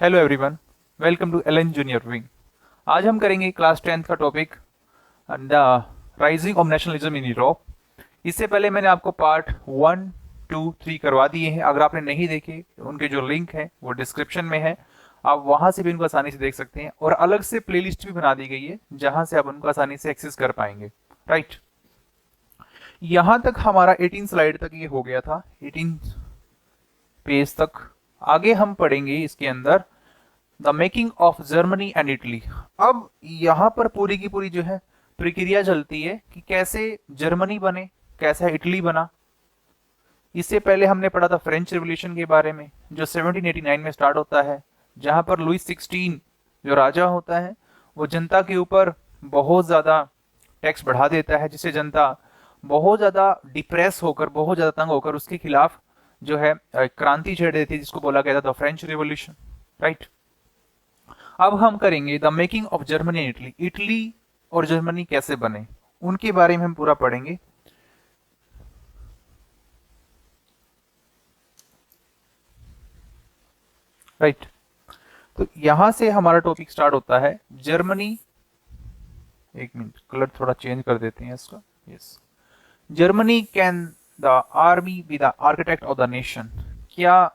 Hello everyone, welcome to Allen junior wing. आज हम करेंगे क्लास 10th का topic the rising of nationalism in Europe. इससे पहले मैंने आपको पार्ट 1, 2, 3 करवा दिए हैं। अगर आपने नहीं देखे, उनके जो लिंक है वो डिस्क्रिप्शन में है, आप वहां से भी उनको आसानी से देख सकते हैं। और अलग से प्लेलिस्ट भी बना दी गई है जहां से आप उनको आसानी से एक्सेस कर पाएंगे। राइट, यहां तक हमारा 18 स्लाइड तक ये हो गया था, 18 पेज तक। आगे हम पढ़ेंगे इसके अंदर the making of Germany and Italy. अब यहाँ पर पूरी की पूरी जो है प्रक्रिया चलती है कि कैसे जर्मनी बने, कैसा इटली बना। इससे पहले हमने पढ़ा था फ्रेंच रिवॉल्यूशन के बारे में, जो 1789 में स्टार्ट होता है, जहां पर लुइस 16 जो राजा होता है वो जनता के ऊपर बहुत ज्यादा टैक्स बढ़ा देता है, जिससे जनता बहुत ज्यादा डिप्रेस होकर, बहुत ज्यादा तंग होकर उसके खिलाफ जो है क्रांति छेड़ देती है, जिसको बोला गया था द फ्रेंच रिवॉल्यूशन। राइट, अब हम करेंगे the making of Germany and Italy. Italy और जर्मनी कैसे बने उनके बारे में हम पूरा पढ़ेंगे। राइट, तो यहां से हमारा टॉपिक स्टार्ट होता है जर्मनी। एक मिनट, कलर थोड़ा चेंज कर देते हैं इसका। Yes, Germany can the army be the architect of the nation. क्या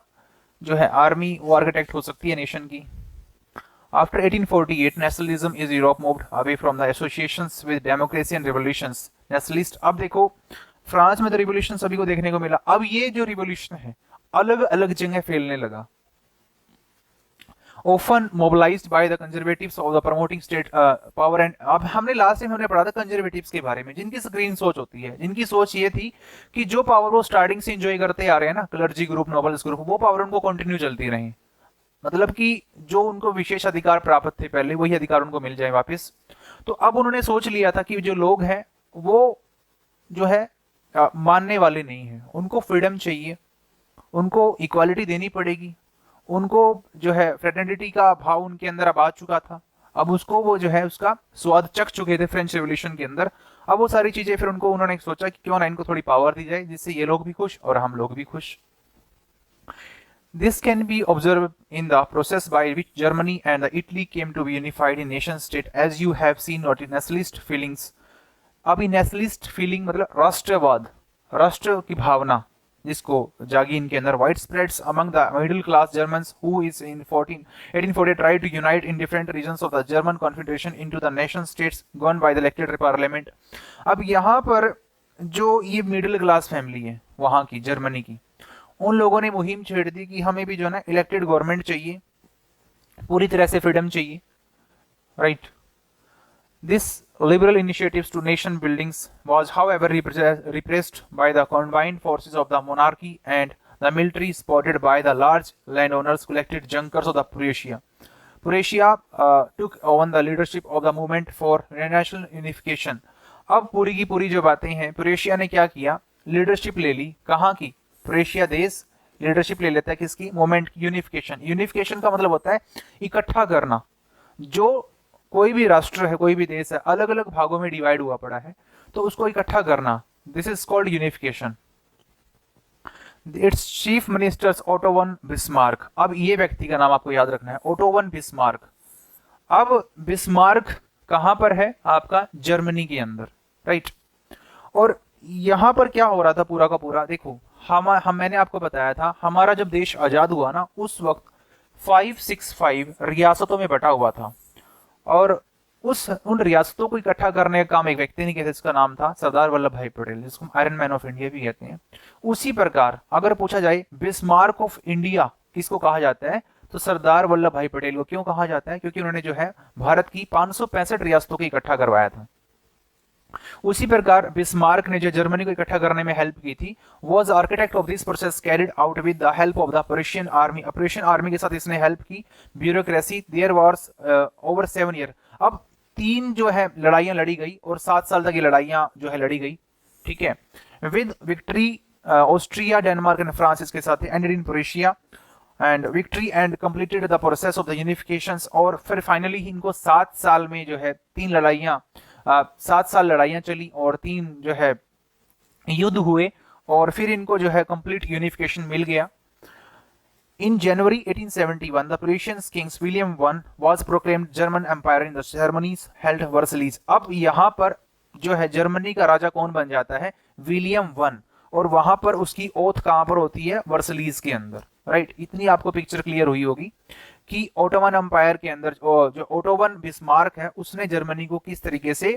जो है आर्मी वो आर्किटेक्ट हो सकती है नेशन की? After 1848, nationalism is Europe moved away from the associations with democracy and revolutions. Nationalist, अब देखो फ्रांस में तो रिवोल्यूशन सभी को देखने को मिला। अब ये जो रिवोल्यूशन है अलग अलग जगह फैलने लगा। Often mobilized by the conservatives of the promoting state power and अब हमने लास्ट टाइम हमने पढ़ा था कंजर्वेटिव्स के बारे में, जिनकी स्क्रीन सोच होती है, जिनकी सोच ये थी कि जो पावर वो स्टार्टिंग से एंजॉय करते आ रहे हैं ना, क्लर्जी ग्रुप, नोबल्स ग्रुप, वो पावर उनको कंटिन्यू चलती रही। मतलब कि जो उनको विशेष अधिकार प्राप्त थे पहले, वही अधिकार उनको मिल जाए वापस। तो अब उन्होंने सोच लिया था कि जो लोग हैं वो जो है मानने वाले नहीं हैं, उनको फ्रीडम चाहिए, उनको इक्वालिटी देनी पड़ेगी। उनको जो है फ्रेटर्निटी का भाव उनके अंदर अब आ चुका था। अब उसको वो जो है उसका स्वाद चख चुके थे फ्रेंच रेवोल्यूशन के अंदर। अब वो सारी चीजें फिर उनको उन्होंने सोचा कि क्यों ना इनको थोड़ी पावर दी जाए, जिससे ये लोग भी खुश और हम लोग भी खुश। This can be observed in the process by which Germany and Italy came to be unified in nation state, as you have seen nationalist feelings. अभी नेशनलिस्ट फीलिंग मतलब राष्ट्रवाद, राष्ट्र की भावना जिसको जागी इनके अंदर। Wide spreads among the middle class Germans who is in 1840 try to unite in different regions of the German confederation into the nation states govern by the elected parliament. अब यहाँ पर जो ये मिडिल क्लास फैमिली है वहां की, Germany की, उन लोगों ने मुहिम छेड़ दी कि हमें भी जो है ना इलेक्टेड गवर्नमेंट चाहिए, पूरी तरह से फ्रीडम चाहिए। Right, this liberal initiatives to nation buildings was however repressed by the combined forces of the monarchy and the military supported by the large land owners collected junkers of the Prussia. Prussia took on the leadership of the movement for national unification. अब पूरी की पूरी जो बातें हैं, पुरेशिया ने क्या किया, लीडरशिप ले ली। कहाँ की? पुरेशिया देश लीडरशिप ले लेता है किसकी? मूवमेंट की, यूनिफिकेशन। यूनिफिकेशन का मतलब होता है इकट्ठा करना। जो कोई भी राष्ट्र है, कोई भी देश है, अलग अलग भागों में डिवाइड हुआ पड़ा है, तो उसको इकट्ठा करना, this is called unification. It's chief ministers auto von Bismarck. अब ये व्यक्ति का नाम आपको याद रखना है, ओटो वन बिस्मार्क। अब बिस्मार्क कहां पर है? आपका जर्मनी के अंदर। राइट, और यहां पर क्या हो रहा था पूरा का पूरा, देखो हम मैंने आपको बताया था हमारा जब देश आजाद हुआ ना, उस वक्त 565 रियासतों में बटा हुआ था, और उन रियासतों को इकट्ठा करने का काम एक व्यक्ति ने किया, जिसका नाम था सरदार वल्लभ भाई पटेल, जिसको आयरन मैन ऑफ इंडिया भी कहते हैं। उसी प्रकार अगर पूछा जाए बिस्मार्क ऑफ इंडिया किसको कहा जाता है, तो सरदार वल्लभ भाई पटेल को। क्यों कहा जाता है? क्योंकि उन्होंने जो है भारत की 565 रियासतों को इकट्ठा करवाया था। उसी प्रकार बिस्मार्क ने जो जर्मनी को इकट्ठा करने में हेल्प की थी, was architect of this process carried out with the help of the Persian army. Persian army के साथ इसने हेल्प की। Bureaucracy their wars over 7 year. अब 3 जो है लड़ाइयां लड़ी गई और 7 साल तक ये लड़ाइयां जो है लड़ी गई। ठीक है, with victory Austria, Denmark and France इसके साथ ended in Prussia and victory and completed the process of the unifications. और फिर फाइनली इनको 7 साल में जो है 3 लड़ाइयां 7 साल लड़ाइयां चली और 3 जो है युद्ध हुए, और फिर इनको जो है कंप्लीट यूनिफिकेशन मिल गया। In January 1871, the Prussian king William I was proclaimed German Empire in the ceremonies held Versailles. अब यहाँ पर जो है जर्मनी का राजा कौन बन जाता है? William one. और वहां पर उसकी ओथ कहां पर होती है? वर्सलीज के अंदर, राइट। इतनी आपको पिक्चर क्लियर हुई होगी कि ओटोमन एम्पायर के अंदर जो ओटोवन बिस्मार्क है उसने जर्मनी को किस तरीके से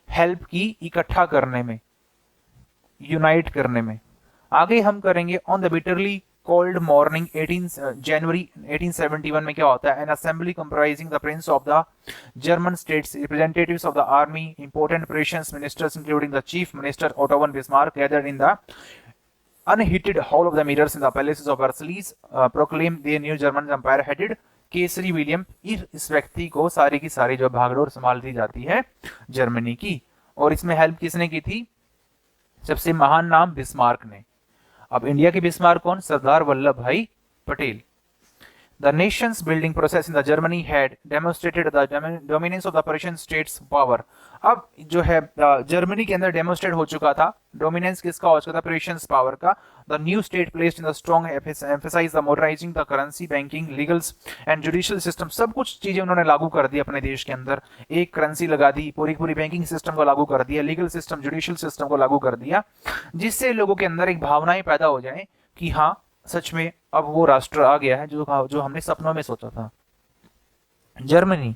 हेल्प की इकट्ठा करने में, यूनाइट करने में। आगे हम करेंगे on the bitterly cold morning 18 January 1871 में क्या होता है? An assembly comprising the prince of the German states, representatives of the army, important Prussian ministers including the chief minister Otto von Bismarck gathered in the unheated hall of the mirrors in the palaces of Versailles, proclaimed the new German empire headed Kesari William. इस व्यक्ति को सारी की सारी जो भागदौड़ संभाल दी जाती है जर्मनी की। और इसमें हेल्प किसने की थी? सबसे महान नाम बिस्मार्क ने। अब इंडिया के बिस्मार्क कौन? सरदार वल्लभ भाई Patel. The nation's building process in the Germany had demonstrated the dominance of the Prussian state's power. अब जो है जर्मनी के अंदर डेमोन्स्ट्रेट हो चुका था डोमिनेंस किसका हो चुका था? प्रेशियन पावर का। The new state placed in the strong emphasize the modernizing the currency, banking, legals and judicial system. सब कुछ चीजें उन्होंने लागू कर दी अपने देश के अंदर। एक करेंसी लगा दी, पूरी पूरी बैंकिंग सिस्टम को लागू कर दिया, लीगल सिस्टम, जुडिशियल सिस्टम को लागू कर दिया, जिससे लोगों के अंदर एक भावनाएं पैदा हो जाए कि हाँ सच में अब वो राष्ट्र आ गया है जो हमने सपनों में सोचा था। Germany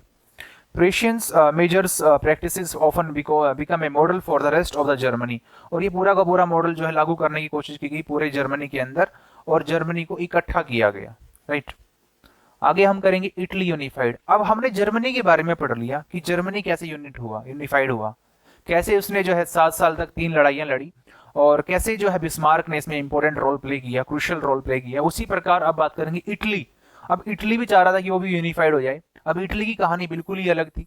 Prussian measures practices often become a model for the rest of the Germany. और ये पूरा का पूरा मॉडल जो है लागू करने की कोशिश की गई पूरे जर्मनी के अंदर और जर्मनी को इकट्ठा किया गया, राइट। आगे हम करेंगे इटली यूनिफाइड। अब हमने जर्मनी के बारे में पढ़ लिया कि जर्मनी कैसे यूनिफाइड हुआ, कैसे उसने जो है 7 साल तक 3 लड़ाइयां लड़ी और कैसे जो है बिस्मार्क ने इसमें इंपॉर्टेंट रोल प्ले किया, क्रूशियल रोल प्ले किया। उसी प्रकार अब बात करेंगे इटली। अब इटली भी चाह रहा था कि वो भी यूनिफाइड हो जाए। अब इटली की कहानी बिल्कुल ही अलग थी।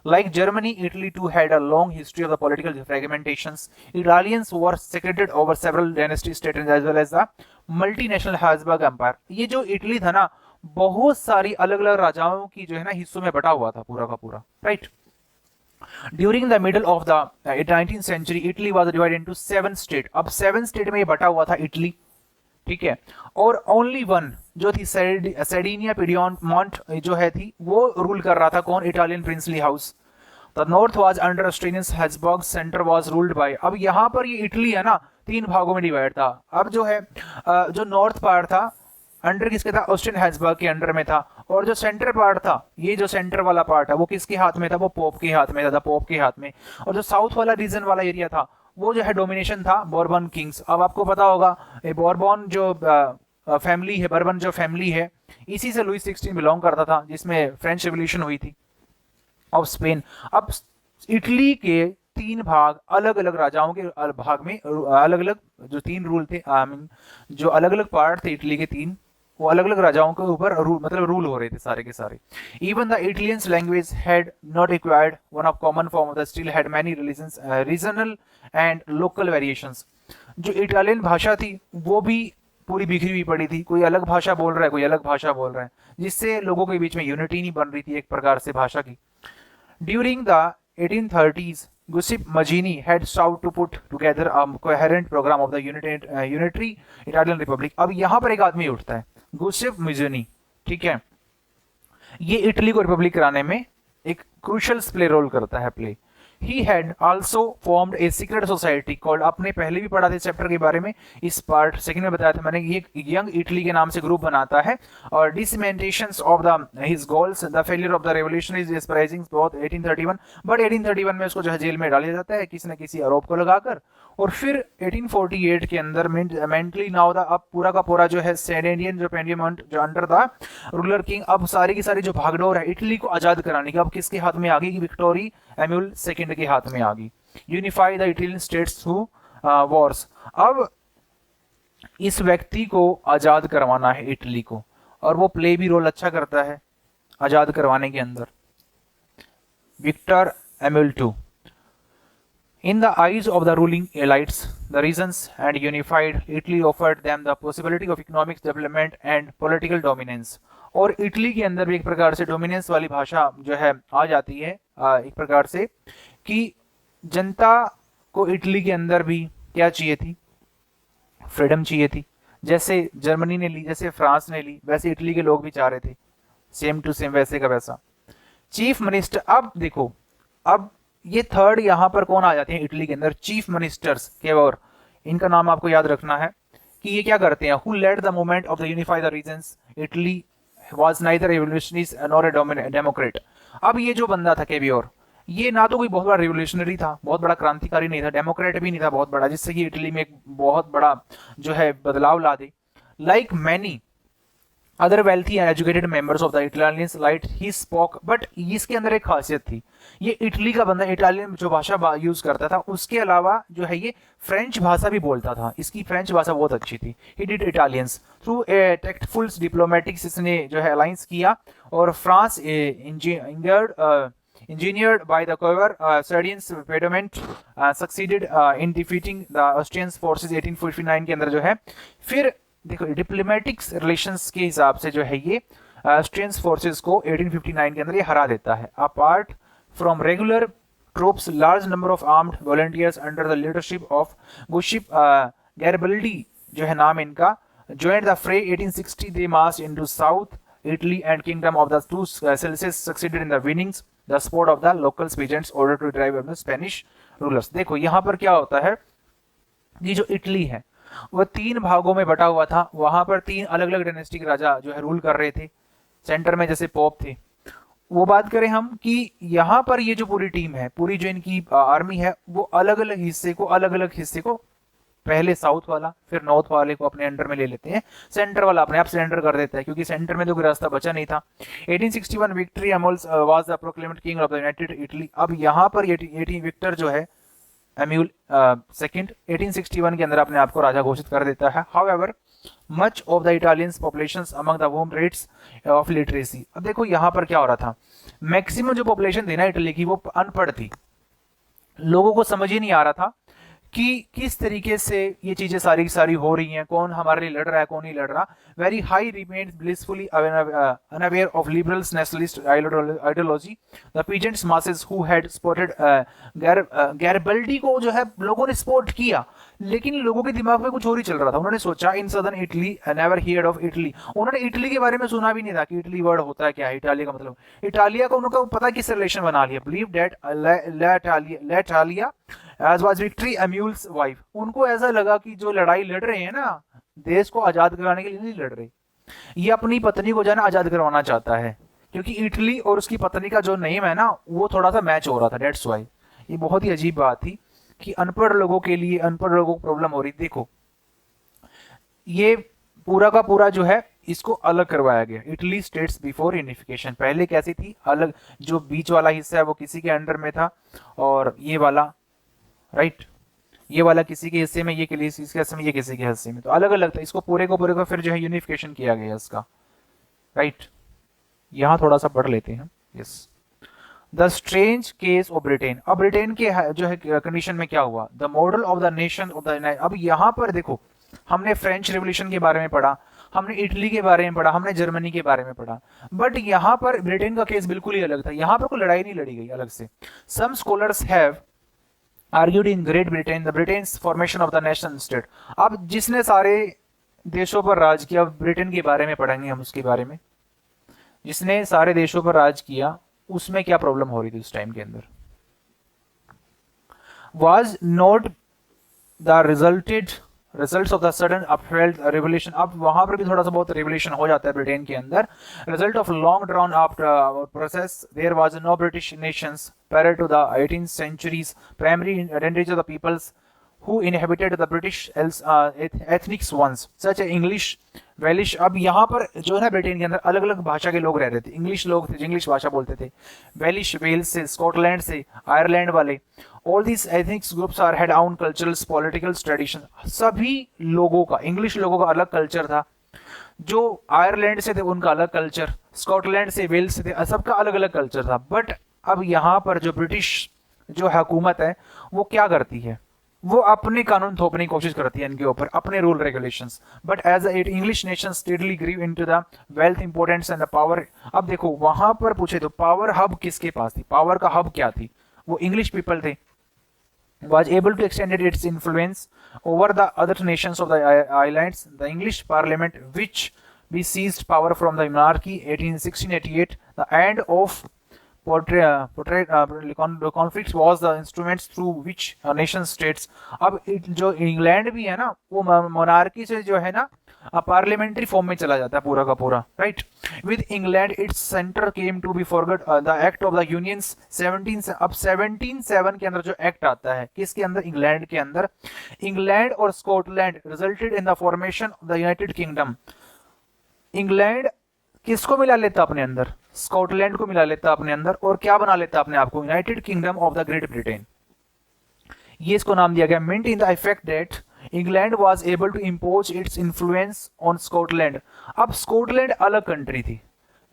Like Germany, Italy too had a long history of the political fragmentations. Italians were segregated over several dynasty states as well as the multinational Habsburg Empire. ये जो इटली था ना, बहुत सारी अलग अलग राजाओं की जो है ना हिस्सों में बटा हुआ था पूरा का पूरा, right. During the middle of the 19th century, Italy was divided into 7 states. अब 7 स्टेट में ये बटा हुआ था इटली, ठीक है। और ओनली वन जो थी सर्डिनिया पिडिमॉन्ट जो है थी वो रूल कर रहा था कौन? Italian princely house. The north was under Austrian Habsburg, centre was ruled by. अब यहाँ पर ये इटली है ना 3 भागों में डिवाइड था। अब जो है जो नॉर्थ पार्ट था अंडर किसके था? ऑस्ट्रियन हैब्सबर्ग के अंडर में था। और जो सेंटर पार्ट था, ये जो सेंटर वाला पार्ट है वो किसके हाथ में था? वो पोप के हाथ में था, पोप के हाथ में। और जो साउथ वाला रीजन वाला एरिया था वो जो है डोमिनेशन था बॉर्बन किंग्स। अब आपको पता होगा बॉर्बन जो फैमिली है, बर्बन जो फैमिली है, इसी से लुई 16 बिलोंग करता था जिसमें फ्रेंच रिवॉल्यूशन हुई थी ऑफ स्पेन। अब इटली के 3 भाग अलग अलग राजाओं के भाग में अलग अलग जो 3 रूल थे, जो अलग अलग पार्ट थे इटली के 3, वो अलग अलग राजाओं के ऊपर रूल हो रहे थे सारे के सारे। Even the Italians language had not acquired one of common form of the still had many regional and local variations. जो इटालियन भाषा थी वो भी पूरी बिखरी हुई पड़ी थी, कोई अलग भाषा बोल रहा है, कोई अलग भाषा बोल रहा है, जिससे लोगों के बीच में यूनिटी नहीं बन रही थी एक प्रकार से भाषा की। During the 1830s, Giuseppe Mazzini had sought to put together a coherent program of the unitary Italian Republic. अब यहाँ पर एक आदमी उठता है, गुसेप मजीनी, ठीक है। ये इटली को रिपब्लिक कराने में एक क्रूशियल प्ले रोल करता है play. He had also formed a secret society called, आपने पहले भी पढ़ा था चैप्टर के बारे में, इस पार्ट सेकंड में बताया था मैंने, ये यंग इटली के नाम से ग्रुप बनाता है। और dismentations of the his goals, the failure of the revolution is surprising बहुत 1831, बट 1831 में उसको जो है जेल में डाल दिया जाता है किसी न किसी आरोप को लगाकर। और फिर 1848 के अंदर मेंटली नाउ द अब पूरा का पूरा जो है सेडेनियन जो पेंडियमंट जो अंडर द रूलर किंग, अब सारी की सारी जो भागदौड़ है इटली को आजाद कराने की अब किसके हाथ में आ गई? विक्टोरी एम्यूल सेकंड के हाथ में आ गई। Unify the Italian states through Wars. अब इस व्यक्ति को आजाद करवाना है इटली को, और वो प्ले भी रोल अच्छा करता है आजाद करवाने के अंदर, Victor एम्यूल II। In the eyes of the ruling elites, the reasons and unified Italy offered them the possibility of economic development and political dominance. और इटली के अंदर भी एक प्रकार से डोमिनेंस वाली भाषा जो है आ जाती है एक प्रकार से कि जनता को इटली के अंदर भी क्या चाहिए थी? फ्रीडम चाहिए थी। जैसे जर्मनी ने ली, जैसे फ्रांस ने ली, वैसे इटली के लोग भी चाह रहे थे, सेम टू सेम वैसे का वैसा। चीफ मिनिस्टर, अब देखो, अब ये थर्ड यहाँ पर कौन आ जाते हैं इटली के अंदर, चीफ मिनिस्टर्स के, और इनका नाम आपको याद रखना है कि ये क्या करते हैं, who led the movement of the unify the regions, Italy was neither revolutionaries nor a democrat. अब ये जो बंदा था केवियोर, ये ना तो कोई बहुत बड़ा रिवोल्यूशनरी था, बहुत बड़ा क्रांतिकारी नहीं था, डेमोक्रेट भी नहीं था बहुत बड़ा, जिससे कि इटली में एक बहुत बड़ा जो है बदलाव ला दे। Like many other wealthy and educated members of the Italians light he spoke, but इसके अंदर एक खासियत थी, ये इटली का बंदा इटालियन जो भाषा यूज करता था, उसके अलावा जो है ये फ्रेंच भाषा भी बोलता था, इसकी फ्रेंच भाषा बहुत अच्छी थी। He did Italians through a tactful diplomatics, इसने जो है अलायंस किया, और France engineered by the clever Sardians pediment succeeded in defeating the Austrian forces 1859 के अंदर जो है। फिर देखो डिप्लोमेटिक्स रिलेशंस के हिसाब से जो है ये ऑस्ट्रियन फोर्सेस को 1859 के अंदर ये हरा देता है। Apart from regular troops, large number of armed volunteers under the leadership of Giuseppe Garibaldi जो है नाम इनका, joined the fray 1860 they marched into south Italy and kingdom of the two Celsius succeeded in the winnings the support of the local peasants order to drive away the Spanish rulers। देखो यहाँ पर क्या होता है, ये जो Italy है वह 3 भागों में बटा हुआ था, वहां पर 3 अलग अलग डायनेस्टी के राजा जो है रूल कर रहे थे, सेंटर में जैसे पोप थे। वो बात करें हम कि यहाँ पर ये जो पूरी टीम है, पूरी जो इनकी आर्मी है, वो अलग अलग हिस्से को पहले साउथ वाला फिर नॉर्थ वाले को अपने अंडर में ले लेते हैं, सेंटर वाला अपने आप सरेंडर कर देता है, क्योंकि सेंटर में तो कोई रास्ता बचा नहीं था। 1861 Victor Emmanuel was the proclaimed king of the united Italy. अब यहाँ पर 18 विक्टर जो है एम्यूल सेकंड 1861 के अंदर अपने आप को राजा घोषित कर देता है। However much of the Italians populations among the home rates of literacy. अब देखो यहाँ पर क्या हो रहा था, मैक्सिमम जो पॉपुलेशन थी ना इटली की वो अनपढ़ थी, लोगों को समझ ही नहीं आ रहा था कि किस तरीके से ये चीजें सारी हो रही हैं, कौन हमारे लिए लड़ रहा है कौन नहीं लड़ रहा। Very high remains blissfully unaware of liberals nationalist ideology the peasants masses who had supported Garibaldi को जो है लोगों ने सपोर्ट किया, लेकिन लोगों के दिमाग में कुछ और ही चल रहा था। उन्होंने सोचा in southern Italy never heard of Italy, उन्होंने इटली के बारे में सुना भी नहीं था कि इटली वर्ड होता है क्या है, इटालिया का मतलब, इटालिया का उनको पता किस रिलेशन बना लिया। Believe that L'Italia as was victory Amule's wife, उनको ऐसा लगा कि जो लड़ाई लड़ रहे हैं ना देश को आजाद कराने के लिए नहीं लड़ रहे, ये अपनी पत्नी को जाना आजाद करवाना चाहता है, क्योंकि इटली और उसकी पत्नी का जो नेम है ना वो थोड़ा सा मैच हो रहा था, डेट्स वाई। ये बहुत ही अजीब बात थी कि अनपढ़ लोगों के लिए, अनपढ़ लोगों को प्रॉब्लम हो रही। देखो ये पूरा का पूरा जो है इसको अलग करवाया गया, इटली स्टेट्स बिफोर यूनिफिकेशन। पहले कैसी थी अलग, जो बीच वाला हिस्सा है वो किसी के अंडर में था, और ये वाला राइट ये वाला किसी के हिस्से में, ये किसी के हिस्से में, ये किसी के हिस्से में, तो अलग अलग था। इसको पूरे को फिर जो है यूनिफिकेशन किया गया इसका, राइट। यहां थोड़ा सा पढ़ लेते हैं। Yes, the strange case of Britain. अब ब्रिटेन के जो है कंडीशन में क्या हुआ, the model of the nation of the. अब यहाँ पर देखो हमने फ्रेंच रिवोल्यूशन के बारे में पढ़ा, हमने इटली के बारे में पढ़ा, हमने जर्मनी के बारे में पढ़ा, बट यहाँ पर ब्रिटेन का केस बिल्कुल ही अलग था। यहाँ पर कोई लड़ाई नहीं लड़ी गई अलग से। Some scholars have argued in Great Britain the Britain's formation of the nation state। अब जिसने सारे देशों पर राज किया, ब्रिटेन के बारे में पढ़ेंगे हम, उसके बारे में, जिसने सारे देशों पर राज किया उसमें क्या प्रॉब्लम हो रही थी उस टाइम के अंदर। was not the results of the sudden upheld revolution। अब वहां पर भी थोड़ा सा बहुत रेवोल्यूशन हो जाता है ब्रिटेन के अंदर। result of long drawn out process, there was no British nations prior to the 18th century's primary identity of the peoples who inhabited the British ethnic ones such as English, वेलिश। अब यहाँ पर जो है ना Britain के अंदर अलग अलग भाषा के लोग रह रहे थे। इंग्लिश लोग थे जो इंग्लिश भाषा बोलते थे, वेलिश वेल्स से, स्कॉटलैंड से, आयरलैंड वाले। All this ethnic groups are had own culturals political tradition. सभी लोगों का, इंग्लिश लोगों का अलग कल्चर था, जो आयरलैंड से थे उनका अलग कल्चर, स्कॉटलैंड से, वेल्स से थे, सबका अलग अलग कल्चर था। बट अब यहाँ पर जो ब्रिटिश जो हुकूमत है वो क्या करती है, वो अपने कानून थोपने की कोशिश करती है इनके ऊपर, अपने rule regulations. But as at English nation steadily grieve into the wealth importance and the power. अब देखो वहां पर पूछे तो पावर हब किसके पास थी, पावर का हब क्या थी, वो इंग्लिश पीपल थे। was able to extend its influence over the other nations of the islands. The English Parliament, which we seized power from the monarchy 1688, the end of conflicts was the instruments through which nation states. अब जो England भी है ना वो monarchy से जो है ना पार्लियामेंट्री फॉर्म में चला जाता है पूरा का पूरा, right. With England its centre came to be forget the act of the unions 1707 के अंदर जो एक्ट आता है किसके अंदर, इंग्लैंड के अंदर. इंग्लैंड और Scotland resulted in the formation of the United kingdom. England किसको मिला लेता अपने अंदर, स्कॉटलैंड को मिला लेता अपने अंदर और क्या बना लेता अपने आप को, United Kingdom of the Great Britain. ये इसको नाम दिया गया. Meant in the effect that England was able to impose its influence on Scotland. अब स्कॉटलैंड अलग कंट्री थी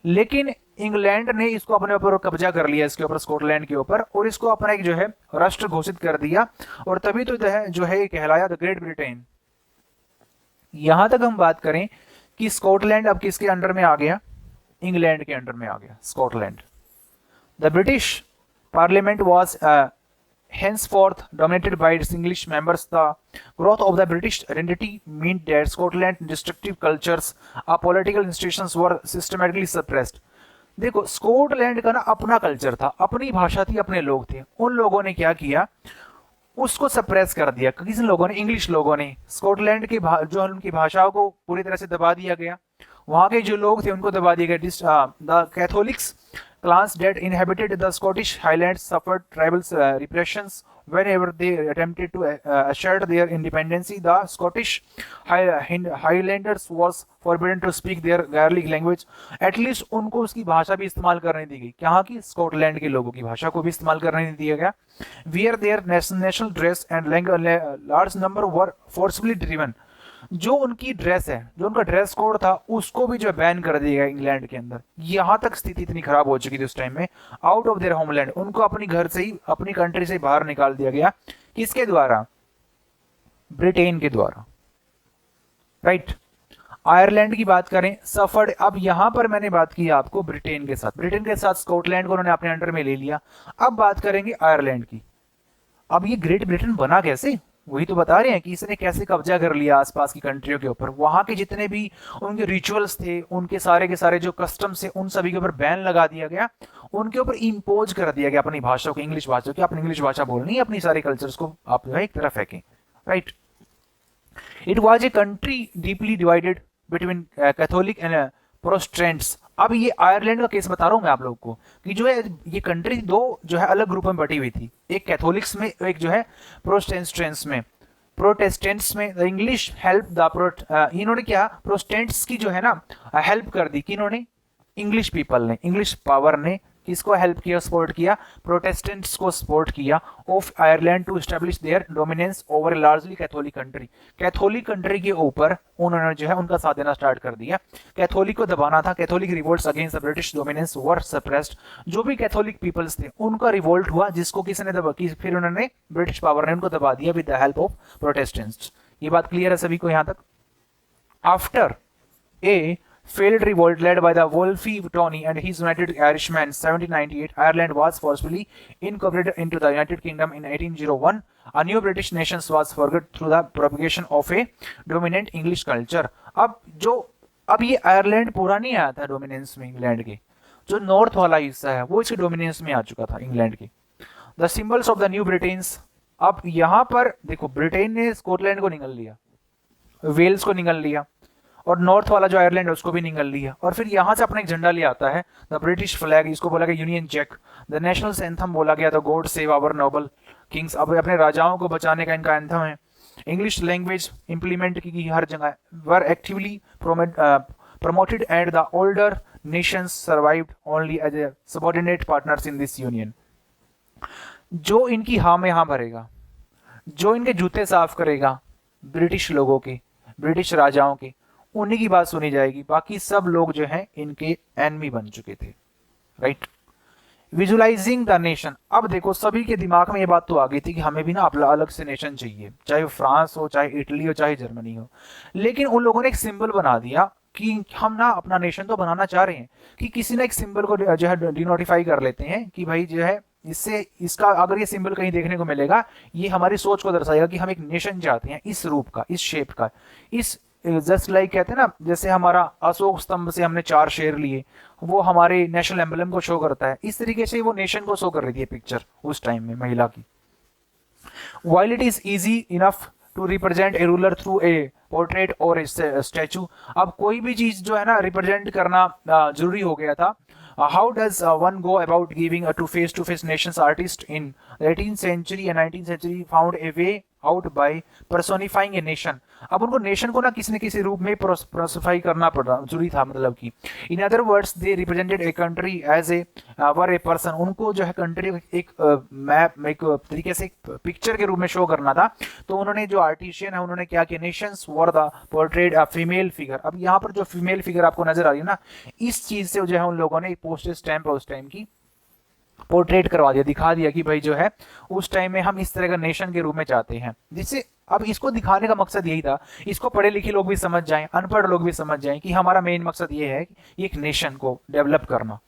लेकिन इंग्लैंड ने इसको अपने ऊपर कब्जा कर लिया इसके ऊपर, स्कॉटलैंड के ऊपर, और इसको अपना एक जो है राष्ट्र घोषित कर दिया और तभी तो जो है कहलाया द ग्रेट ब्रिटेन. यहां तक हम बात करें कि स्कॉटलैंड अब किसके अंडर में आ गया, इंग्लैंड के अंडर में आ गया Scotland. The British parliament was henceforth dominated by its English members. The growth of the British identity meant that Scotland's distinctive cultures और political institutions were systematically suppressed. देखो Scotland का ना अपना कल्चर था, अपनी भाषा थी, अपने लोग थे. उन लोगों ने क्या किया, उसको सप्रेस कर दिया. किन लोगों ने, इंग्लिश लोगों ने. स्कॉटलैंड की जो उनकी भाषाओं को पूरी तरह से दबा दिया गया. वहां के जो लोग थे उनको दबा दिया गया. The Catholics clans that inhabited the Scottish Highlands suffered tribal repressions whenever they attempted to assert their independence. The Scottish Highlanders was forbidden to speak their Gaelic language. At least उनको उसकी भाषा भी इस्तेमाल करने दी गई. कहाँ की, स्कॉटलैंड के लोगों की भाषा को भी इस्तेमाल करने नहीं दिया गया. Wear their national dress and large number were forcibly driven. जो उनकी ड्रेस है, जो उनका ड्रेस कोड था, उसको भी जो बैन कर दिया गया इंग्लैंड के अंदर. यहां तक स्थिति इतनी खराब हो चुकी थी उस टाइम में. आउट ऑफ देयर होमलैंड, उनको अपनी घर से ही, अपनी कंट्री से बाहर निकाल दिया गया. किसके द्वारा, ब्रिटेन के द्वारा, राइट. आयरलैंड की बात करें, सफर्ड. अब यहां पर मैंने बात की आपको ब्रिटेन के साथ स्कॉटलैंड को उन्होंने अपने अंडर में ले लिया. अब बात करेंगे आयरलैंड की. अब ये ग्रेट ब्रिटेन बना कैसे, वही तो बता रहे हैं कि इसने कैसे कब्जा कर लिया आसपास की कंट्रियों के ऊपर. वहां के जितने भी उनके रिचुअल्स थे, उनके सारे के सारे जो कस्टम्स थे, उन सभी के ऊपर बैन लगा दिया गया. उनके ऊपर इम्पोज कर दिया गया अपनी भाषा को, इंग्लिश भाषा की. अपनी इंग्लिश भाषा बोलनी, अपनी सारे कल्चर्स को आप जो है एक तरफ फेंकें, right. It was a country deeply divided between Catholic and Protestants. अब ये आयरलैंड का केस बता रहा हूं मैं आप लोग को कि जो है ये कंट्री दो जो है अलग ग्रुप में बटी हुई थी. एक कैथोलिक्स में, एक जो है प्रोटेस्टेंट्स में. द इंग्लिश हेल्प द इन्होंने क्या, प्रोटेस्टेंट्स की जो है ना हेल्प कर दी. कि इन्होंने, इंग्लिश पीपल ने, इंग्लिश पावर ने किसको हेल्प किया, सपोर्ट किया, प्रोटेस्टेंट्स को सपोर्ट किया of Ireland to establish their dominance over a largely Catholic country. Catholic country के ऊपर उन्होंने जो है उनका साथ देना स्टार्ट कर दिया. कैथोलिक को दबाना था. Catholic revolts against the British dominance were suppressed. जो भी कैथोलिक पीपल्स थे उनका रिवोल्ट हुआ, जिसको किसने दबा की, फिर उन्होंने ब्रिटिश पावर ने उनको दबा दिया with the help of Protestants. ये बात क्लियर है सभी को यहां तक. After a failed revolt led by the Wolfe Tony and his United Irishmen 1798, Ireland was forcibly incorporated into the United Kingdom in 1801. A new British nation was forged through the propagation of a dominant English culture. अब ये Ireland पूरा नहीं आया था dominance में England के. जो north वाला हिस्सा है वो इसके डोमिनेंस में आ चुका था इंग्लैंड के. The symbols of the new Britain's. अब यहां पर देखो ब्रिटेन ने स्कॉटलैंड को निगल लिया, वेल्स को निगल लिया, और नॉर्थ वाला जो आयरलैंड है उसको भी निगल लिया. और फिर यहां से अपना एक झंडा ले आता है, द ब्रिटिश फ्लैग, इसको बोला गया Union Jack. The national anthem बोला गया, the God save our noble kings. अब अपने राजाओं को बचाने का इनका एंथम है. इंग्लिश लैंग्वेज इंप्लीमेंट की हर जगह, वर actively promoted and the older nations survived only as a subordinate partners in this union. जो इनकी हाँ में हाँ भरेगा, जो इनके जूते साफ करेगा ब्रिटिश लोगों के, ब्रिटिश राजाओं के, उन्हीं की बात सुनी जाएगी. बाकी सब लोग जो हैं इनके एनमी बन चुके थे, राइट. Visualising the nation. अब देखो सभी के दिमाग में ये बात तो आ गई थी कि हमें भी ना अपना अलग से नेशन चाहिए, चाहे वो फ्रांस हो, चाहे इटली हो, चाहे जर्मनी हो. लेकिन उन लोगों ने एक सिंबल बना दिया कि हम ना अपना नेशन तो बनाना चाह रहे हैं, कि किसी ना एक सिंबल को जो है डिनोटिफाई कर लेते हैं कि भाई जो है इससे इसका अगर ये सिंबल कहीं देखने को मिलेगा, ये हमारी सोच को दर्शाएगा कि हम एक नेशन चाहते हैं इस रूप का, इस शेप का, इस जस्ट लाइक कहते हैं ना, जैसे हमारा अशोक स्तंभ से हमने 4 शेर लिए, वो हमारे नेशनल एम्बलम को शो करता है, इस तरीके से वो नेशन को शो कर रही थी पिक्चर उस टाइम में महिला की। While it is easy enough to represent a ruler through a portrait or a statue, अब कोई भी चीज जो है ना रिप्रेजेंट करना जरूरी हो गया था। How does one go about giving a to face nations artist in the 18th century and 19th century found a way out by personifying a nation। अब उनको नेशन को ना किसी न किसी रूप में पर्सोनिफाई करना पड़ा, जरूरी था, मतलब कि in other words they represented a country as a were a person. उनको जो है कंट्री एक मैप, एक तरीके से पिक्चर के रूप में शो करना था। तो उन्होंने जो आर्टिशियन है उन्होंने क्या किया, Nations were the portrait a female figure. अब यहाँ पर जो फीमेल फिगर आपको नजर आ रही है ना, इस चीज से जो है उन लोगों ने पोस्टेज स्टैम्प उस टाइम की पोर्ट्रेट करवा दिया, दिखा दिया कि भाई जो है उस टाइम में हम इस तरह का नेशन के रूप में चाहते हैं। जिससे अब इसको दिखाने का मकसद यही था, इसको पढ़े लिखे लोग भी समझ जाएं, अनपढ़ लोग भी समझ जाएं कि हमारा मेन मकसद ये है कि एक नेशन को डेवलप करना।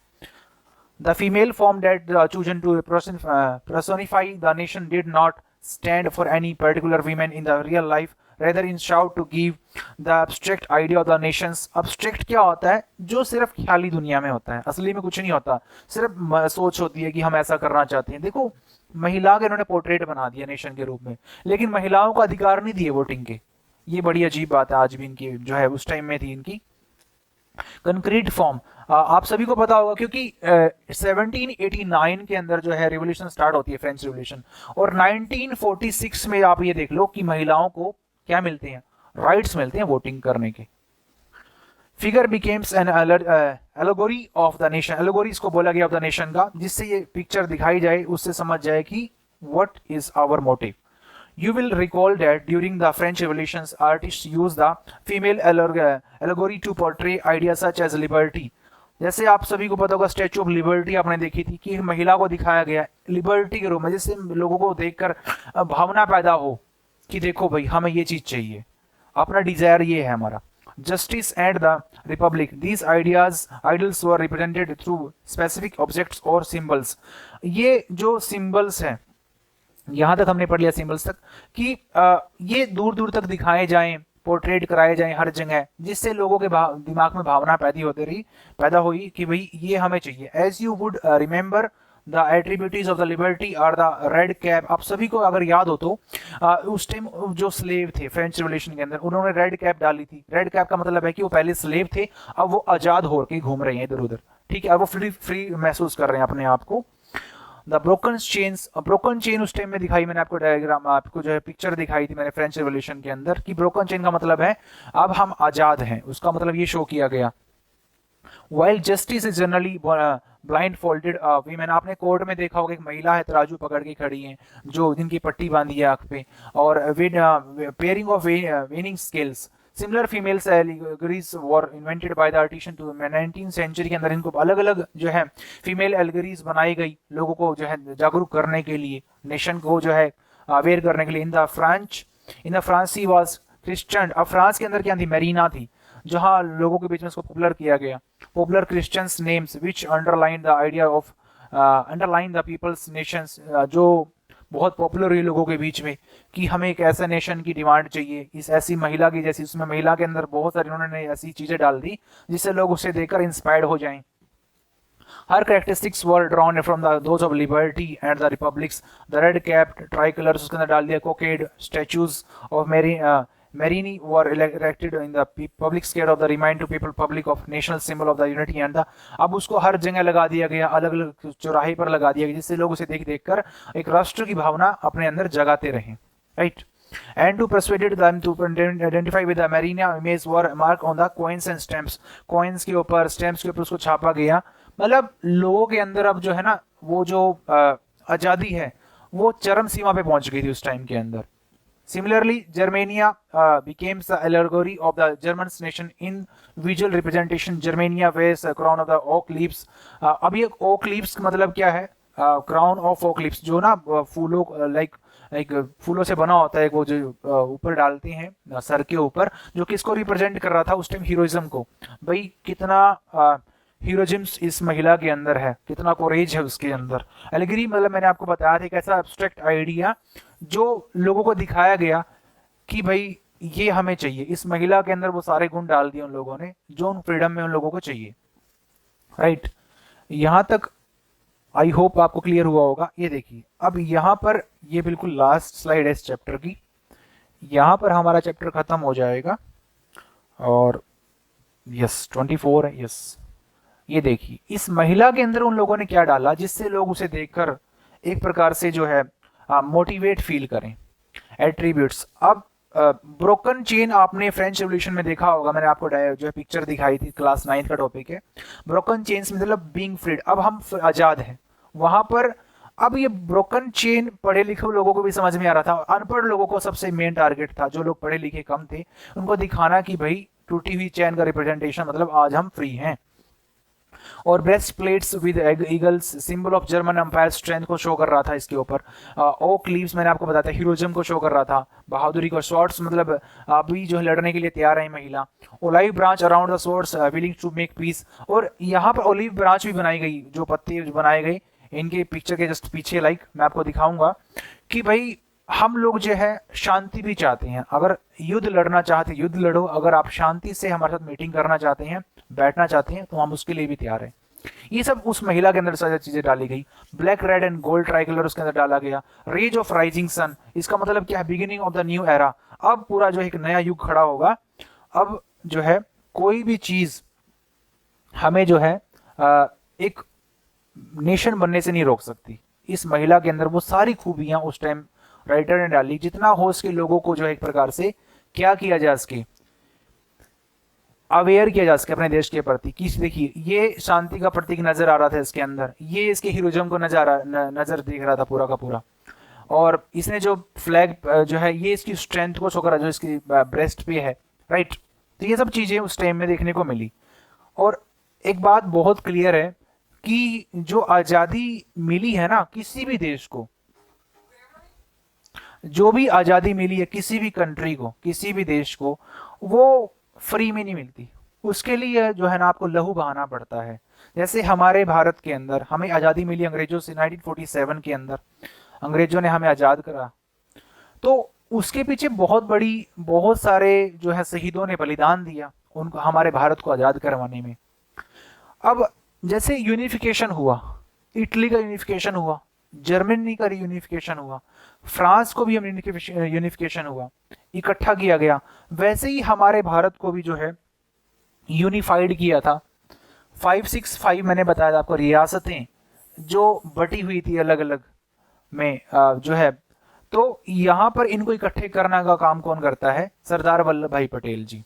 The female form that chosen to personify the nation did not stand for any particular women in the real life, rather in shout to give the abstract idea of the nations। abstract क्या होता है, जो सिर्फ ख्याली दुनिया में होता है, असली में कुछ नहीं होता, सिर्फ सोच होती है कि हम ऐसा करना चाहते हैं। देखो महिला के इन्होंने पोर्ट्रेट बना दिया नेशन के रूप में, लेकिन महिलाओं को अधिकार नहीं दिए वोटिंग के। ये बड़ी अजीब बात है, आज भी इनकी जो है उस टाइम में थी इनकी। कंक्रीट फॉर्म आप सभी को पता होगा, क्योंकि 1789 के अंदर जो है रिवोल्यूशन स्टार्ट होती है, फ्रेंच रिवोल्यूशन, और 1946 में आप ये देख लो कि महिलाओं को क्या मिलते हैं, राइट्स मिलते हैं वोटिंग करने के। Figure becomes an allegory of the nation. Allegory इसको बोला गया ऑफ द नेशन का, जिससे ये पिक्चर दिखाई जाए, उससे समझ जाए कि what is our motive. You will recall that during the French Revolutions, artists used the female allegory to portray ideas such as liberty। जैसे आप सभी को पता होगा स्टैचू ऑफ लिबर्टी आपने देखी थी कि महिला को दिखाया गया लिबर्टी के रूप में, जिससे लोगों को देखकर भावना पैदा हो कि देखो भाई हमें ये चीज चाहिए, अपना डिजायर ये है हमारा। Justice and the Republic, these idols were represented through specific objects or symbols। ये जो symbols हैं, यहां तक हमने पढ़ लिया सिंबल्स तक, कि ये दूर दूर तक दिखाए जाएं, पोर्ट्रेट कराए जाएं हर जगह, जिससे लोगों के दिमाग में भावना पैदा हुई कि भाई ये हमें चाहिए। As you would remember the attributes of the liberty are the red cap. आप सभी को अगर याद हो तो उस टाइम जो स्लेव थे फ्रेंच रिवोल्यूशन के अंदर, उन्होंने रेड कैप डाली थी। रेड कैप का मतलब है कि वो पहले स्लेव थे, अब वो आजाद होकर घूम रहे हैं इधर उधर, ठीक है, अब वो फ्री महसूस कर रहे हैं अपने आप को। द ब्रोकन चेन उस टाइम में दिखाई मैंने आपको, डायग्राम आपको जो है पिक्चर दिखाई थी मैंने फ्रेंच रिवोल्यूशन के अंदर, कि ब्रोकन चेन का मतलब है अब हम आजाद हैं, उसका मतलब ये शो किया गया। While justice is generally blind folded women. आपने कोर्ट में देखा होगा एक महिला है तराजू पकड़ के खड़ी है, जो जिनकी पट्टी बांधी है आंख पे, और pairing of weighing scales. Similar female allegories were invented by the artisan to 19th century के अंदर इनको अलग अलग जो है फीमेल एलिगरीज बनाई गई, लोगों को जो है जागरूक करने के लिए, नेशन को जो है अवेयर करने के लिए। In the France was Christian. अब फ्रांस के अंदर क्या थी, मेरीना थी, जहां लोगों के बीच में इसको पॉपुलर किया गया। Popular Christians names which underline the idea of underline the peoples nations, जो बहुत पॉपुलर हुई लोगों के बीच में कि हमें एक ऐसा नेशन की डिमांड चाहिए, इस ऐसी महिला की जैसी। उसमें महिला के अंदर बहुत सारी उन्होंने ऐसी चीजें डाल दी जिससे लोग उसे देखकर इंस्पायर्ड हो जाएं। Her characteristics were drawn from those of liberty and the republics. The red cap tricolours उसके अंदर डाल दिया। Cockade statues of Marini were erected in the public square of the remind to people public of national symbol of the unity and the। अब उसको हर जगह लगा दिया गया, अलग अलग चौराहे पर लगा दिया गया, जिससे लोग उसे देख कर एक राष्ट्र की भावना अपने अंदर जगाते रहे, right. And to persuade them to identify with the Marina image were marked on the coins and stamps। coins के ऊपर, stamps के ऊपर उसको छापा गया। मतलब लोगों के अंदर अब जो है ना, वो जो आजादी है वो चरम सीमा पे पहुंच गई थी उस टाइम के अंदर। Similarly, Germania becomes the allegory of the German nation in visual representation। Germania wears a crown of the oak leaves। अब ये oak leaves का मतलब क्या है, crown of oak leaves, जो ना फूलों लाइक फूलों से बना होता है, वो जो ऊपर डालते हैं सर के ऊपर, जो किसको रिप्रेजेंट कर रहा था उस टाइम, हीरोइज्म को। भाई कितना हीरोजिम्स इस महिला के अंदर है, कितना कोरेज है उसके अंदर। एलिगरी मतलब मैंने आपको बताया था एक ऐसा एब्स्ट्रैक्ट आइडिया जो लोगों को दिखाया गया कि भाई ये हमें चाहिए। इस महिला के अंदर वो सारे गुण डाल दिए उन लोगों ने जो उन फ्रीडम में उन लोगों को चाहिए, राइट। यहां तक आई होप आपको क्लियर हुआ होगा। ये देखिए अब यहाँ पर ये बिल्कुल लास्ट स्लाइड है इस चैप्टर की, यहाँ पर हमारा चैप्टर खत्म हो जाएगा। और यस 24 है, यस। ये देखिए इस महिला के अंदर उन लोगों ने क्या डाला जिससे लोग उसे देखकर एक प्रकार से जो है मोटिवेट फील करें। एट्रीब्यूट्स, अब ब्रोकन चेन आपने फ्रेंच रेवोल्यूशन में देखा होगा, मैंने आपको जो है पिक्चर दिखाई थी, क्लास 9 का टॉपिक है। ब्रोकन चेन्स मतलब बीइंग फ्रीड, अब हम आजाद हैं वहां पर। अब ये ब्रोकन चेन पढ़े लिखे लोगों को भी समझ में आ रहा था, अनपढ़ लोगों को सबसे मेन टारगेट था, जो लोग पढ़े लिखे कम थे उनको दिखाना कि भाई टूटी हुई चेन का रिप्रेजेंटेशन मतलब आज हम फ्री हैं। और breast plates with eagles, symbol of German empire strength को शो कर रहा था इसके ऊपर। ओक लीव्स मैंने आपको बताया था, हीरोइज्म को शो कर रहा था, बहादुरी को। स्वॉर्ड्स मतलब अभी जो है लड़ने के लिए तैयार है महिला। Olive branch around the swords willing to make peace, और यहाँ पर ओलिव ब्रांच भी बनाई गई, जो पत्ते बनाए गए इनके पिक्चर के जस्ट पीछे, लाइक मैं आपको दिखाऊंगा कि भाई हम लोग जो है शांति भी चाहते हैं। अगर युद्ध लड़ना चाहते युद्ध लड़ो, अगर आप शांति से हमारे साथ मीटिंग करना चाहते हैं, बैठना चाहते हैं, तो हम उसके लिए भी तैयार हैं। ये सब उस महिला के अंदर सारी चीजें डाली गई। Black red and gold try colour उसके अंदर डाला गया। रेज ऑफ राइजिंग सन, इसका मतलब क्या है, beginning of the new era, अब पूरा जो है एक नया युग खड़ा होगा। अब जो है कोई भी चीज हमें जो है एक नेशन बनने से नहीं रोक सकती। इस महिला के अंदर वो सारी खूबियां उस टाइम राइटर ने डाली, जितना हो उसके लोगों को जो है एक प्रकार से क्या किया जा सके, अवेयर किया जा सके अपने देश के प्रति। किस देखिए ये शांति का प्रतीक नजर आ रहा था इसके अंदर, ये इसके हीरोइज्म को नजर देख रहा था पूरा का पूरा। और इसने जो फ्लैग जो है ये इसकी स्ट्रेंथ को शो करा जो इसकी ब्रेस्ट पे है, राइट। तो ये सब चीजें उस टाइम में देखने को मिली। और एक बात बहुत क्लियर है कि जो आजादी मिली है ना किसी भी देश को, जो भी आजादी मिली है किसी भी कंट्री को, किसी भी देश को, वो फ्री में नहीं मिलती। उसके लिए जो है ना आपको लहू बहाना पड़ता है। जैसे हमारे भारत के अंदर हमें आजादी मिली अंग्रेजों से 1947 के अंदर, अंग्रेजों ने हमें आजाद करा, तो उसके पीछे बहुत सारे जो है शहीदों ने बलिदान दिया उनको, हमारे भारत को आजाद करवाने में। अब जैसे यूनिफिकेशन हुआ, इटली का यूनिफिकेशन हुआ, जर्मनी का यूनिफिकेशन हुआ, फ्रांस को भी यूनिफिकेशन हुआ, इकट्ठा किया गया, वैसे ही हमारे भारत को भी जो है यूनिफाइड किया था। 565 मैंने बताया था आपको, रियासतें जो बटी हुई थी अलग अलग में जो है, तो यहाँ पर इनको इकट्ठे करने का काम कौन करता है, सरदार वल्लभ भाई पटेल जी।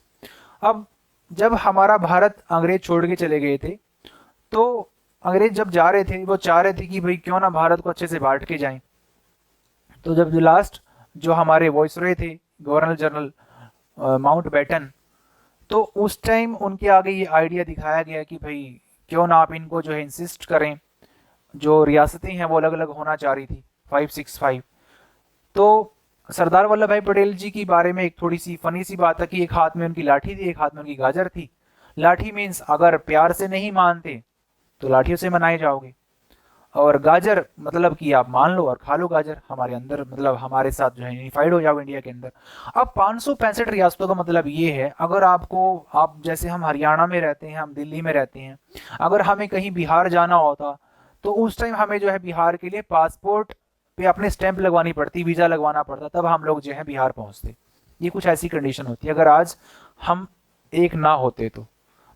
अब जब हमारा भारत अंग्रेज छोड़ के चले गए थे, तो अंग्रेज जब जा रहे थे वो चाह रहे थे कि भाई क्यों ना भारत को अच्छे से बांट के जाएं। तो जब लास्ट जो हमारे वॉइसरॉय थे गवर्नर जनरल माउंट बैटन, तो उस टाइम उनके आगे ये आइडिया दिखाया गया कि भाई क्यों ना आप इनको जो है इंसिस्ट करें, जो रियासतें हैं वो अलग अलग होना चाह रही थी 565। तो सरदार वल्लभ भाई पटेल जी के बारे में एक थोड़ी सी फनी सी बात है कि एक हाथ में उनकी लाठी थी, एक हाथ में उनकी गाजर थी। लाठी मीन्स अगर प्यार से नहीं मानते तो लाठियों से मनाए जाओगे, और गाजर मतलब कि आप मान लो और खा लो गाजर, हमारे अंदर मतलब हमारे साथ जो है यूनिफाइड हो जाओ इंडिया के अंदर। अब 565 रियासतों का मतलब ये है, अगर आप जैसे हम हरियाणा में रहते हैं, हम दिल्ली में रहते हैं, अगर हमें कहीं बिहार जाना होता तो उस टाइम हमें जो है बिहार के लिए पासपोर्ट पे अपने स्टैंप लगवानी पड़ती, वीजा लगवाना पड़ता, तब हम लोग जो है बिहार पहुंचते। ये कुछ ऐसी कंडीशन होती है। अगर आज हम एक ना होते तो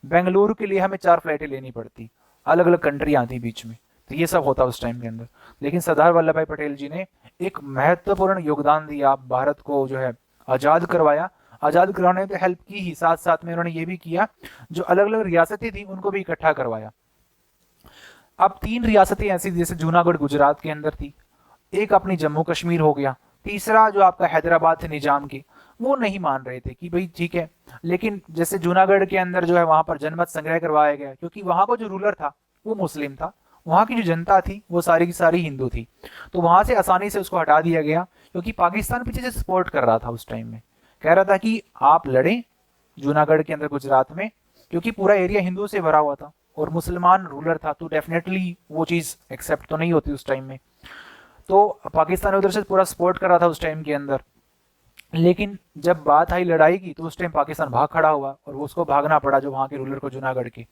बेंगलुरु के लिए हमें 4 फ्लाइटें लेनी पड़ती, अलग अलग कंट्री आती बीच में, तो ये सब होता उस टाइम के अंदर। लेकिन सरदार वल्लभ भाई पटेल जी ने एक महत्वपूर्ण योगदान दिया, भारत को जो है आजाद करवाया। आजाद करवाने में हेल्प की ही, साथ साथ में उन्होंने ये भी किया जो अलग अलग रियासतें थी उनको भी इकट्ठा करवाया। अब 3 रियासतें ऐसी जैसे जूनागढ़ गुजरात के अंदर थी, एक अपनी जम्मू कश्मीर हो गया, तीसरा जो आपका हैदराबाद थे निजाम के, वो नहीं मान रहे थे कि भाई ठीक है। लेकिन जैसे जूनागढ़ के अंदर जो है वहां पर जनमत संग्रह करवाया गया, क्योंकि वहां का जो रूलर था वो मुस्लिम था, वहां की जो जनता थी वो सारी की सारी हिंदू थी, तो वहां से आसानी से उसको हटा दिया गया। क्योंकि पाकिस्तान पीछे से सपोर्ट कर रहा था उस टाइम में, कह रहा था कि आप लड़ें जूनागढ़ के अंदर गुजरात में, क्योंकि पूरा एरिया हिंदू से भरा हुआ था, और मुसलमान रूलर था तो डेफिनेटली वो चीज़ एक्सेप्ट तो नहीं होती उस टाइम में। तो पाकिस्तान उधर से पूरा सपोर्ट कर रहा था उस टाइम के अंदर, लेकिन जब बात आई लड़ाई की तो उस टाइम पाकिस्तान भाग खड़ा हुआ और वो उसको भागना पड़ा जो वहाँ के रूलर को, जूनागढ़ के।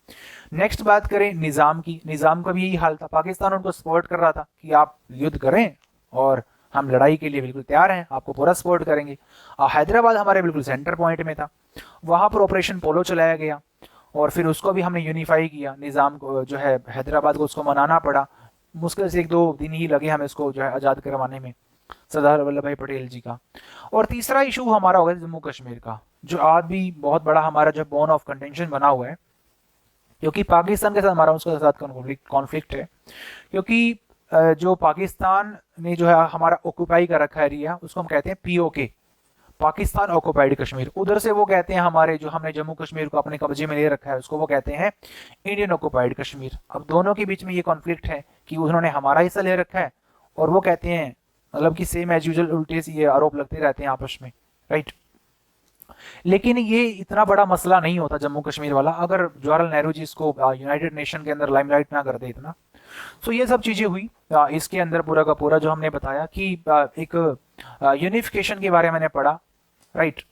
नेक्स्ट बात करें निज़ाम की, निज़ाम का भी यही हाल था, पाकिस्तान उनको सपोर्ट कर रहा था कि आप युद्ध करें और हम लड़ाई के लिए बिल्कुल तैयार हैं, आपको पूरा सपोर्ट करेंगे। हैदराबाद हमारे बिल्कुल सेंटर पॉइंट में था, वहाँ पर ऑपरेशन पोलो चलाया गया और फिर उसको भी हमने यूनिफाई किया, निज़ाम को जो है हैदराबाद को उसको मनाना पड़ा। मुश्किल से 1-2 दिन ही लगे हमें इसको जो है आज़ाद करवाने में, सरदार वल्लभ भाई पटेल जी का। और तीसरा इशू हमारा होगा जम्मू कश्मीर का, जो आज भी बहुत बड़ा हमारा जो बोन ऑफ कंटेंशन बना हुआ है, क्योंकि पाकिस्तान के साथ हमारा उसके साथ कॉन्फ्लिक्ट है। क्योंकि जो पाकिस्तान ने जो है हमारा ऑक्यूपाई कर रखा एरिया, उसको हम कहते हैं पीओके, पाकिस्तान ऑक्यूपाइड कश्मीर। उधर से वो कहते हैं हमारे जो हमने जम्मू कश्मीर को अपने कब्जे में ले रखा है उसको वो कहते हैं इंडियन ऑक्यूपाइड कश्मीर। अब दोनों के बीच में ये कॉन्फ्लिक्ट है कि उन्होंने हमारा हिस्सा ले रखा है और वो कहते हैं, मतलब कि सेम एज यूजुअल उल्टे से ये आरोप लगते रहते हैं आपस में, राइट। लेकिन ये इतना बड़ा मसला नहीं होता जम्मू कश्मीर वाला अगर जवाहरलाल नेहरू जी इसको यूनाइटेड नेशन के अंदर लाइमलाइट ना कर दे इतना। सो ये सब चीज़ें हुई इसके अंदर पूरा का पूरा जो हमने बताया कि एक यूनिफिकेशन के बारे में मैंने पढ़ा, राइट।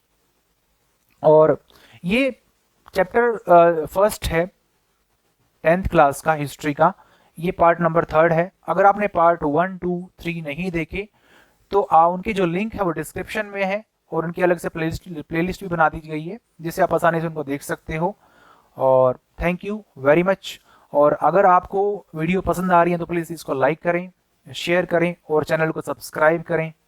और ये चैप्टर फर्स्ट है 10th क्लास का हिस्ट्री का, ये पार्ट नंबर 3 है। अगर आपने पार्ट 1, 2, 3 नहीं देखे तो उनकी जो लिंक है वो डिस्क्रिप्शन में है और उनकी अलग से प्लेलिस्ट भी बना दी गई है जिससे आप आसानी से उनको देख सकते हो। और थैंक यू वेरी मच। और अगर आपको वीडियो पसंद आ रही है तो प्लीज़ इसको लाइक करें, शेयर करें और चैनल को सब्सक्राइब करें।